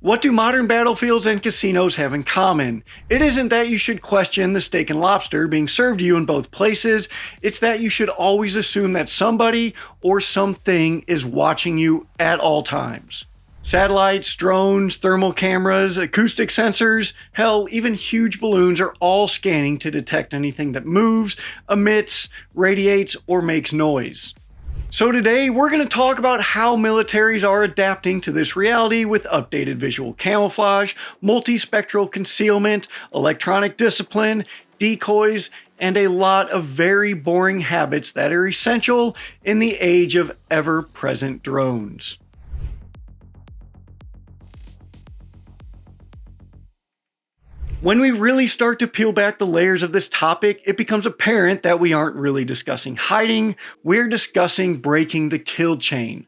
What do modern battlefields and casinos have in common? It isn't that you should question the steak and lobster being served to you in both places, it's that you should always assume that somebody or something is watching you at all times. Satellites, drones, thermal cameras, acoustic sensors, hell, even huge balloons are all scanning to detect anything that moves, emits, radiates, or makes noise. So today we're going to talk about how militaries are adapting to this reality with updated visual camouflage, multispectral concealment, electronic discipline, decoys, and a lot of very boring habits that are essential in the age of ever-present drones. When we really start to peel back the layers of this topic, it becomes apparent that we aren't really discussing hiding, we're discussing breaking the kill chain.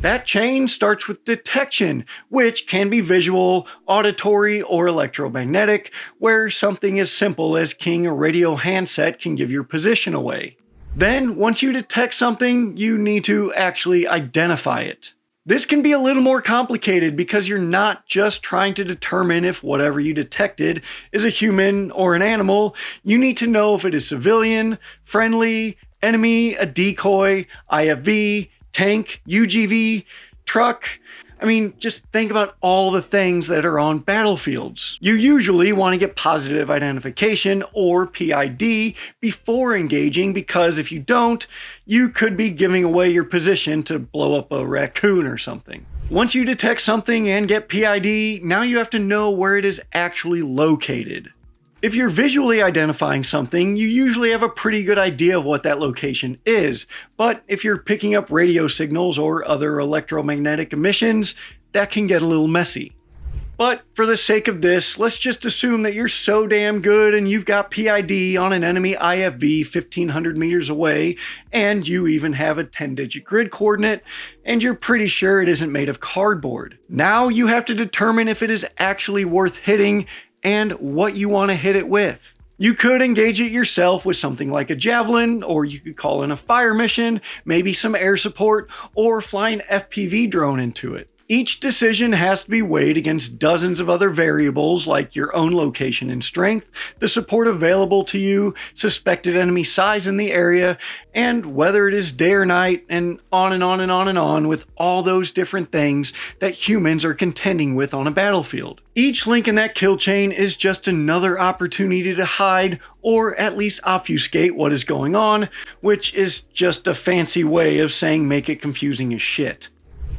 That chain starts with detection, which can be visual, auditory, or electromagnetic, where something as simple as keying a radio handset can give your position away. Then, once you detect something, you need to actually identify it. This can be a little more complicated because you're not just trying to determine if whatever you detected is a human or an animal. You need to know if it is civilian, friendly, enemy, a decoy, IFV, tank, UGV, truck. I mean, just think about all the things that are on battlefields. You usually want to get positive identification or PID before engaging because if you don't, you could be giving away your position to blow up a raccoon or something. Once you detect something and get PID, now you have to know where it is actually located. If you're visually identifying something, you usually have a pretty good idea of what that location is, but if you're picking up radio signals or other electromagnetic emissions, that can get a little messy. But for the sake of this, let's just assume that you're so damn good and you've got PID on an enemy IFV 1500 meters away, and you even have a 10-digit grid coordinate, and you're pretty sure it isn't made of cardboard. Now you have to determine if it is actually worth hitting and what you want to hit it with. You could engage it yourself with something like a javelin, or you could call in a fire mission, maybe some air support, or fly an FPV drone into it. Each decision has to be weighed against dozens of other variables like your own location and strength, the support available to you, suspected enemy size in the area, and whether it is day or night, and on and on and on and on with all those different things that humans are contending with on a battlefield. Each link in that kill chain is just another opportunity to hide or at least obfuscate what is going on, which is just a fancy way of saying make it confusing as shit.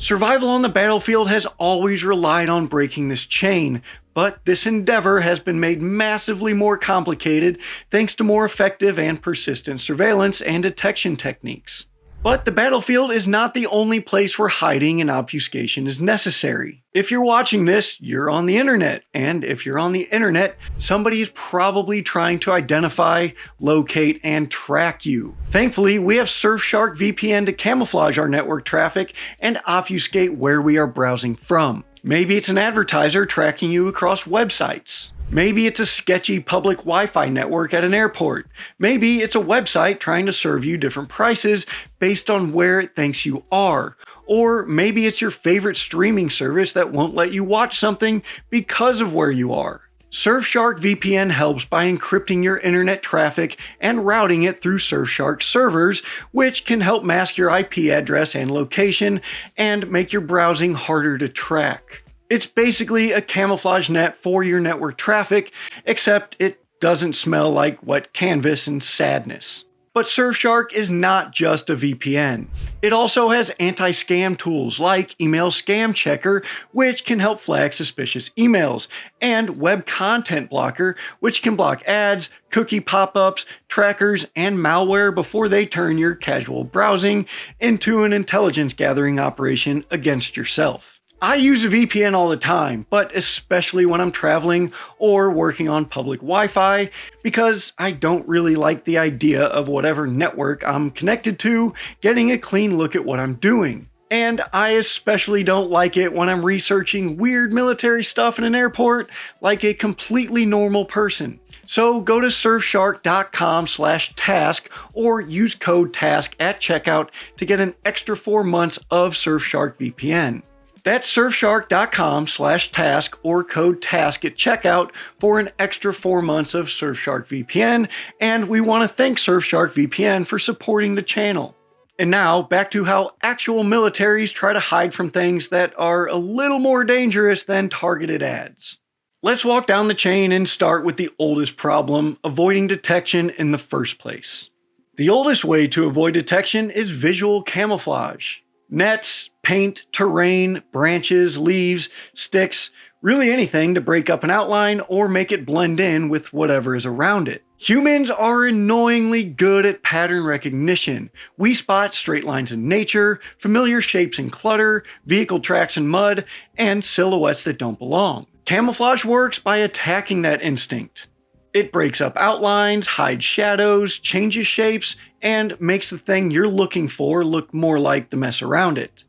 Survival on the battlefield has always relied on breaking this chain, but this endeavor has been made massively more complicated thanks to more effective and persistent surveillance and detection techniques. But the battlefield is not the only place where hiding and obfuscation is necessary. If you're watching this, you're on the internet, and if you're on the internet, somebody is probably trying to identify, locate, and track you. Thankfully, we have Surfshark VPN to camouflage our network traffic and obfuscate where we are browsing from. Maybe it's an advertiser tracking you across websites. Maybe it's a sketchy public Wi-Fi network at an airport. Maybe it's a website trying to serve you different prices based on where it thinks you are. Or maybe it's your favorite streaming service that won't let you watch something because of where you are. Surfshark VPN helps by encrypting your internet traffic and routing it through Surfshark servers, which can help mask your IP address and location and make your browsing harder to track. It's basically a camouflage net for your network traffic, except it doesn't smell like wet canvas and sadness. But Surfshark is not just a VPN. It also has anti-scam tools like Email Scam Checker, which can help flag suspicious emails, and Web Content Blocker, which can block ads, cookie pop-ups, trackers, and malware before they turn your casual browsing into an intelligence gathering operation against yourself. I use a VPN all the time, but especially when I'm traveling or working on public Wi-Fi, because I don't really like the idea of whatever network I'm connected to getting a clean look at what I'm doing. And I especially don't like it when I'm researching weird military stuff in an airport like a completely normal person. So go to surfshark.com/task or use code TASK at checkout to get an extra 4 months of Surfshark VPN. That's surfshark.com/task or code TASK at checkout for an extra 4 months of Surfshark VPN, and we want to thank Surfshark VPN for supporting the channel. And now, back to how actual militaries try to hide from things that are a little more dangerous than targeted ads. Let's walk down the chain and start with the oldest problem, avoiding detection in the first place. The oldest way to avoid detection is visual camouflage. Nets, paint, terrain, branches, leaves, sticks, really anything to break up an outline or make it blend in with whatever is around it. Humans are annoyingly good at pattern recognition. We spot straight lines in nature, familiar shapes in clutter, vehicle tracks in mud, and silhouettes that don't belong. Camouflage works by attacking that instinct. It breaks up outlines, hides shadows, changes shapes, and makes the thing you're looking for look more like the mess around it.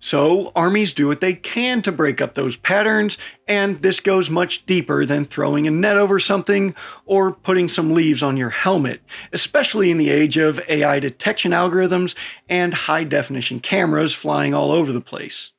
So, armies do what they can to break up those patterns, and this goes much deeper than throwing a net over something or putting some leaves on your helmet, especially in the age of AI detection algorithms and high-definition cameras flying all over the place.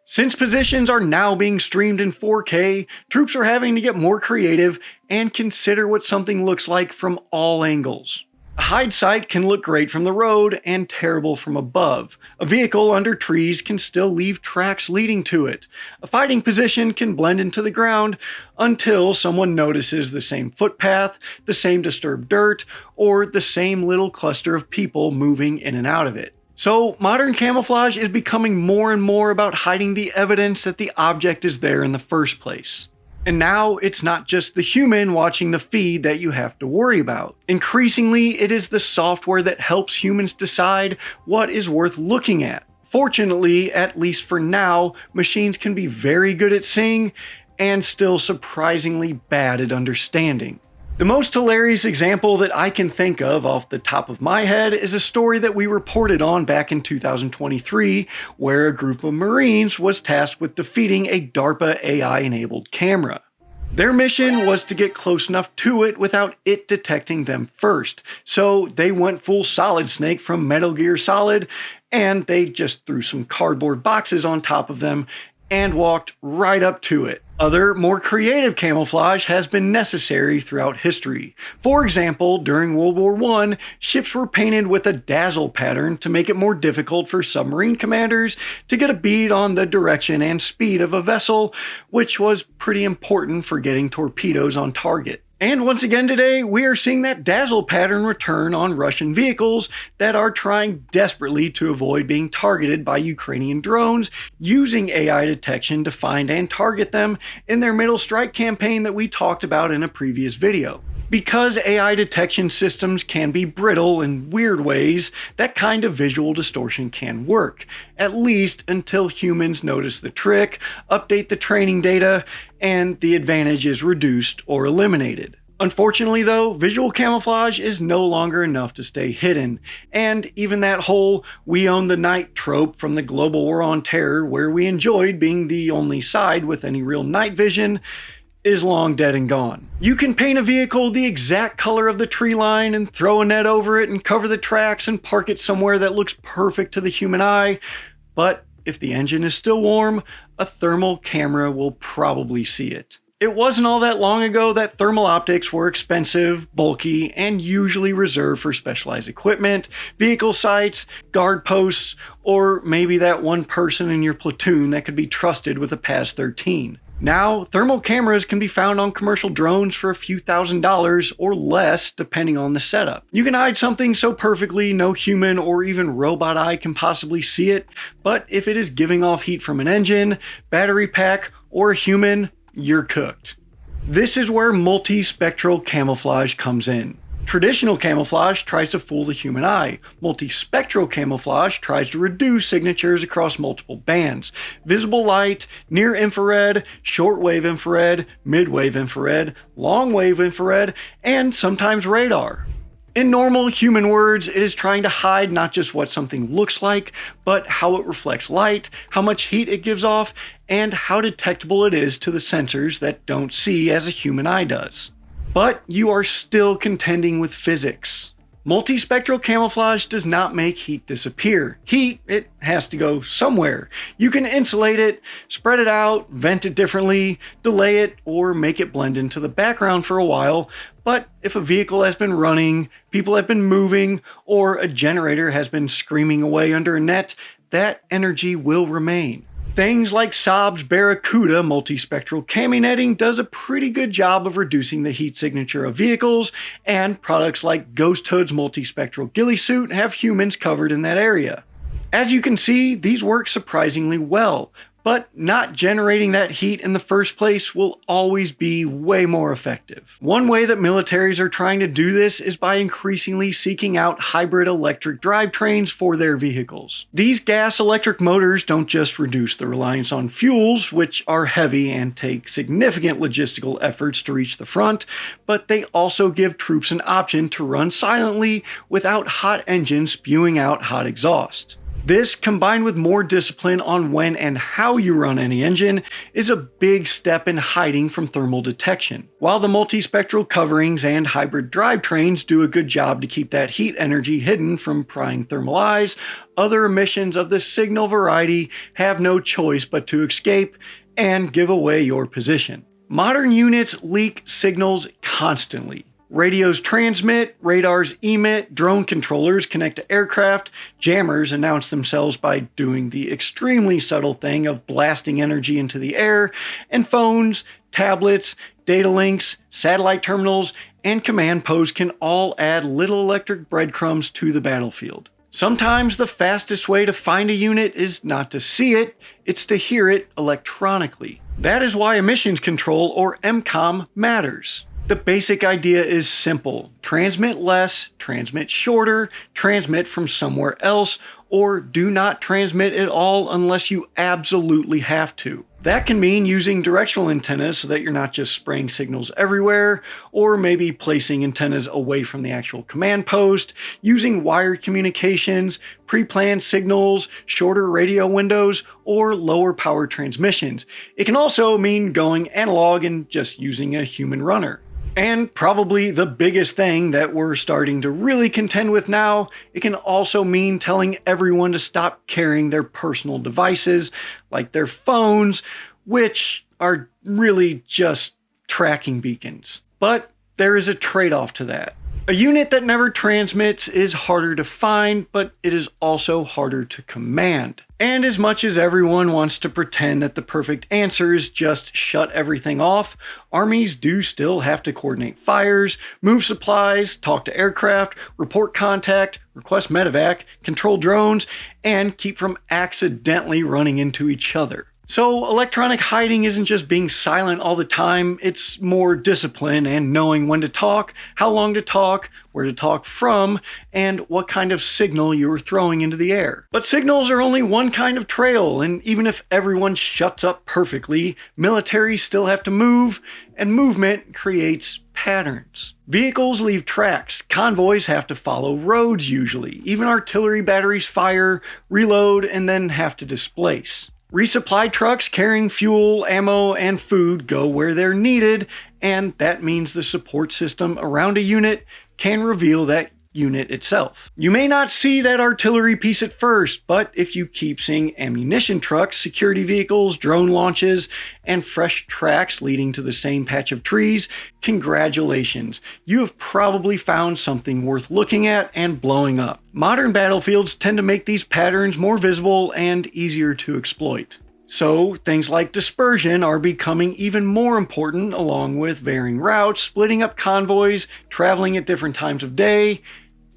Since positions are now being streamed in 4K, troops are having to get more creative and consider what something looks like from all angles. A hide site can look great from the road and terrible from above. A vehicle under trees can still leave tracks leading to it. A fighting position can blend into the ground until someone notices the same footpath, the same disturbed dirt, or the same little cluster of people moving in and out of it. So, modern camouflage is becoming more and more about hiding the evidence that the object is there in the first place. And now, it's not just the human watching the feed that you have to worry about. Increasingly, it is the software that helps humans decide what is worth looking at. Fortunately, at least for now, machines can be very good at seeing and still surprisingly bad at understanding. The most hilarious example that I can think of off the top of my head is a story that we reported on back in 2023, where a group of Marines was tasked with defeating a DARPA AI-enabled camera. Their mission was to get close enough to it without it detecting them first, so they went full Solid Snake from Metal Gear Solid, and they just threw some cardboard boxes on top of them and walked right up to it. Other, more creative camouflage has been necessary throughout history. For example, during World War I, ships were painted with a dazzle pattern to make it more difficult for submarine commanders to get a bead on the direction and speed of a vessel, which was pretty important for getting torpedoes on target. And once again today, we are seeing that dazzle pattern return on Russian vehicles that are trying desperately to avoid being targeted by Ukrainian drones, using AI detection to find and target them in their Middle Strike campaign that we talked about in a previous video. Because AI detection systems can be brittle in weird ways, that kind of visual distortion can work, at least until humans notice the trick, update the training data, and the advantage is reduced or eliminated. Unfortunately though, visual camouflage is no longer enough to stay hidden, and even that whole "we own the night" trope from the global war on terror, where we enjoyed being the only side with any real night vision, is long dead and gone. You can paint a vehicle the exact color of the tree line and throw a net over it and cover the tracks and park it somewhere that looks perfect to the human eye, but if the engine is still warm, a thermal camera will probably see it. It wasn't all that long ago that thermal optics were expensive, bulky, and usually reserved for specialized equipment, vehicle sites, guard posts, or maybe that one person in your platoon that could be trusted with a PAS-13. Now, thermal cameras can be found on commercial drones for a few $1,000s or less depending on the setup. You can hide something so perfectly no human or even robot eye can possibly see it, but if it is giving off heat from an engine, battery pack, or a human, you're cooked. This is where multispectral camouflage comes in. Traditional camouflage tries to fool the human eye. Multispectral camouflage tries to reduce signatures across multiple bands. Visible light, near infrared, short-wave infrared, mid-wave infrared, long-wave infrared, and sometimes radar. In normal human words, it is trying to hide not just what something looks like, but how it reflects light, how much heat it gives off, and how detectable it is to the sensors that don't see as a human eye does. But you are still contending with physics. Multispectral camouflage does not make heat disappear. Heat, it has to go somewhere. You can insulate it, spread it out, vent it differently, delay it, or make it blend into the background for a while. But if a vehicle has been running, people have been moving, or a generator has been screaming away under a net, that energy will remain. Things like Saab's Barracuda multispectral cami netting does a pretty good job of reducing the heat signature of vehicles, and products like Ghost Hood's multispectral ghillie suit have humans covered in that area. As you can see, these work surprisingly well, but not generating that heat in the first place will always be way more effective. One way that militaries are trying to do this is by increasingly seeking out hybrid electric drivetrains for their vehicles. These gas-electric motors don't just reduce the reliance on fuels, which are heavy and take significant logistical efforts to reach the front, but they also give troops an option to run silently without hot engines spewing out hot exhaust. This, combined with more discipline on when and how you run any engine, is a big step in hiding from thermal detection. While the multispectral coverings and hybrid drivetrains do a good job to keep that heat energy hidden from prying thermal eyes, other emissions of the signal variety have no choice but to escape and give away your position. Modern units leak signals constantly. Radios transmit, radars emit, drone controllers connect to aircraft, jammers announce themselves by doing the extremely subtle thing of blasting energy into the air, and phones, tablets, data links, satellite terminals, and command posts can all add little electric breadcrumbs to the battlefield. Sometimes the fastest way to find a unit is not to see it, it's to hear it electronically. That is why emissions control, or EMCON, matters. The basic idea is simple. Transmit less, transmit shorter, transmit from somewhere else, or do not transmit at all unless you absolutely have to. That can mean using directional antennas so that you're not just spraying signals everywhere, or maybe placing antennas away from the actual command post, using wired communications, pre-planned signals, shorter radio windows, or lower power transmissions. It can also mean going analog and just using a human runner. And probably the biggest thing that we're starting to really contend with now, it can also mean telling everyone to stop carrying their personal devices, like their phones, which are really just tracking beacons. But there is a trade-off to that. A unit that never transmits is harder to find, but it is also harder to command. And as much as everyone wants to pretend that the perfect answer is just shut everything off, armies do still have to coordinate fires, move supplies, talk to aircraft, report contact, request medevac, control drones, and keep from accidentally running into each other. So electronic hiding isn't just being silent all the time, it's more discipline and knowing when to talk, how long to talk, where to talk from, and what kind of signal you are throwing into the air. But signals are only one kind of trail, and even if everyone shuts up perfectly, militaries still have to move, and movement creates patterns. Vehicles leave tracks, convoys have to follow roads usually, even artillery batteries fire, reload, and then have to displace. Resupply trucks carrying fuel, ammo, and food go where they're needed, and that means the support system around a unit can reveal that unit itself. You may not see that artillery piece at first, but if you keep seeing ammunition trucks, security vehicles, drone launches, and fresh tracks leading to the same patch of trees, congratulations, you have probably found something worth looking at and blowing up. Modern battlefields tend to make these patterns more visible and easier to exploit. So things like dispersion are becoming even more important, along with varying routes, splitting up convoys, traveling at different times of day,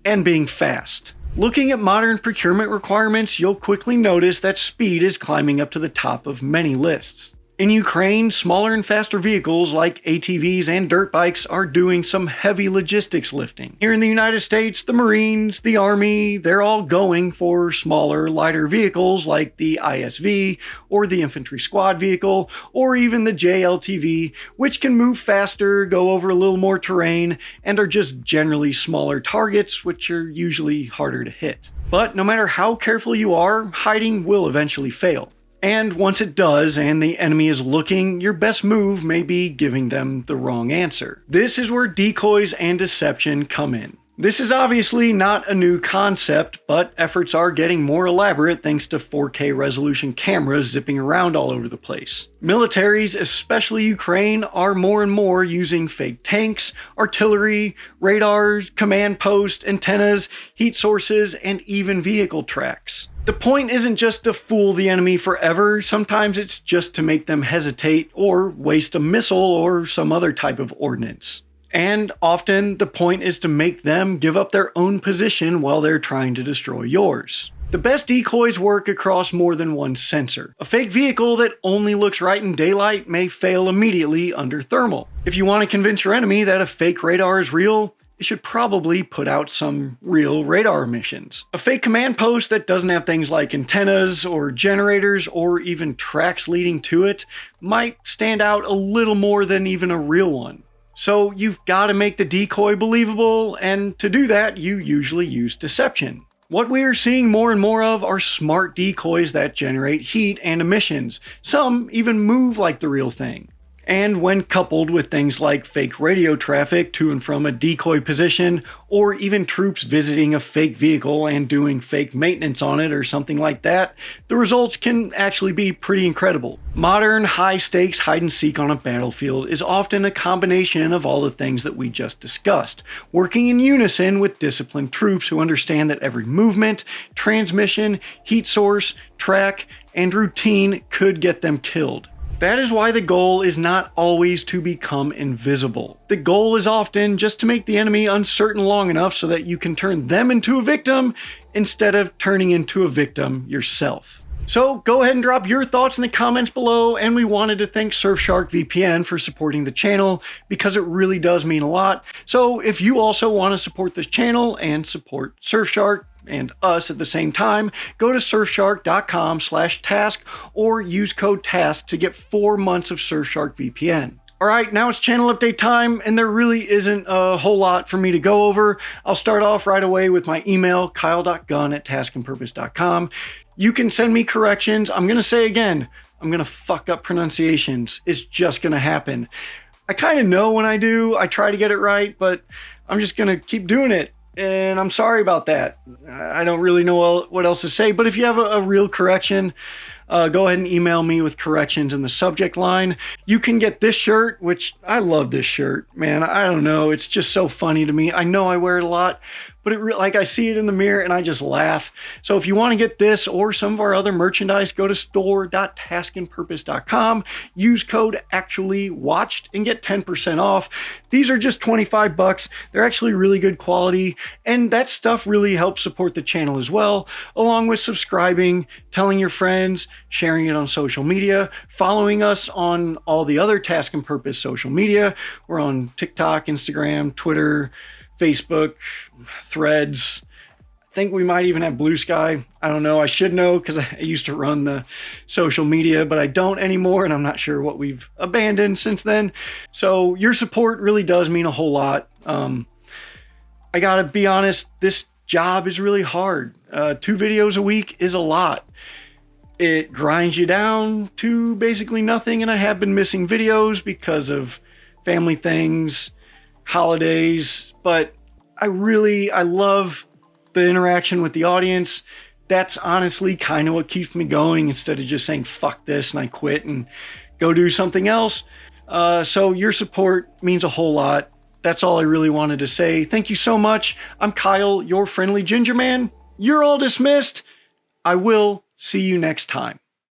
and being fast. Looking at modern procurement requirements, you'll quickly notice that speed is climbing up to the top of many lists. In Ukraine, smaller and faster vehicles like ATVs and dirt bikes are doing some heavy logistics lifting. Here in the United States, the Marines, the Army, they're all going for smaller, lighter vehicles like the ISV or the infantry squad vehicle or even the JLTV, which can move faster, go over a little more terrain, and are just generally smaller targets, which are usually harder to hit. But no matter how careful you are, hiding will eventually fail. And once it does and the enemy is looking, your best move may be giving them the wrong answer. This is where decoys and deception come in. This is obviously not a new concept, but efforts are getting more elaborate thanks to 4K resolution cameras zipping around all over the place. Militaries, especially Ukraine, are more and more using fake tanks, artillery, radars, command posts, antennas, heat sources, and even vehicle tracks. The point isn't just to fool the enemy forever, sometimes it's just to make them hesitate or waste a missile or some other type of ordnance. And often the point is to make them give up their own position while they're trying to destroy yours. The best decoys work across more than one sensor. A fake vehicle that only looks right in daylight may fail immediately under thermal. If you want to convince your enemy that a fake radar is real, you should probably put out some real radar emissions. A fake command post that doesn't have things like antennas or generators or even tracks leading to it might stand out a little more than even a real one. So you've got to make the decoy believable, and to do that, you usually use deception. What we are seeing more and more of are smart decoys that generate heat and emissions. Some even move like the real thing. And when coupled with things like fake radio traffic to and from a decoy position, or even troops visiting a fake vehicle and doing fake maintenance on it or something like that, the results can actually be pretty incredible. Modern high-stakes hide-and-seek on a battlefield is often a combination of all the things that we just discussed, working in unison with disciplined troops who understand that every movement, transmission, heat source, track, and routine could get them killed. That is why the goal is not always to become invisible. The goal is often just to make the enemy uncertain long enough so that you can turn them into a victim instead of turning into a victim yourself. So go ahead and drop your thoughts in the comments below, and we wanted to thank Surfshark VPN for supporting the channel because it really does mean a lot. So if you also want to support this channel and support Surfshark and us at the same time, go to surfshark.com/task or use code TASK to get 4 months of Surfshark VPN. Alright, now it's channel update time, and there really isn't a whole lot for me to go over. I'll start off right away with my email, kyle.gunn@taskandpurpose.com. You can send me corrections. I'm going to say again, I'm going to fuck up pronunciations. It's just going to happen. I kind of know when I do. I try to get it right, but I'm just going to keep doing it. And I'm sorry about that. I don't really know what else to say, but if you have a real correction, go ahead and email me with corrections in the subject line. You can get this shirt, which I love this shirt, man. I don't know. It's just so funny to me. I know I wear it a lot, but like I see it in the mirror and I just laugh. So if you want to get this or some of our other merchandise, go to store.taskandpurpose.com, use code ACTUALLYWATCHED and get 10% off. These are just 25 bucks. They're actually really good quality, and that stuff really helps support the channel as well, along with subscribing, telling your friends, sharing it on social media, following us on all the other Task and Purpose social media. We're on TikTok, Instagram, Twitter, Facebook, Threads. I think we might even have Blue Sky. I don't know. I should know because I used to run the social media, but I don't anymore, and I'm not sure what we've abandoned since then. So your support really does mean a whole lot. I gotta be honest, this job is really hard. 2 videos a week is a lot. It grinds you down to basically nothing, and I have been missing videos because of family things, holidays, but I love the interaction with the audience. That's honestly kind of what keeps me going instead of just saying fuck this and I quit and go do something else. So your support means a whole lot. That's all I really wanted to say. Thank you so much. I'm Kyle, your friendly ginger man. You're all dismissed. I will see you next time.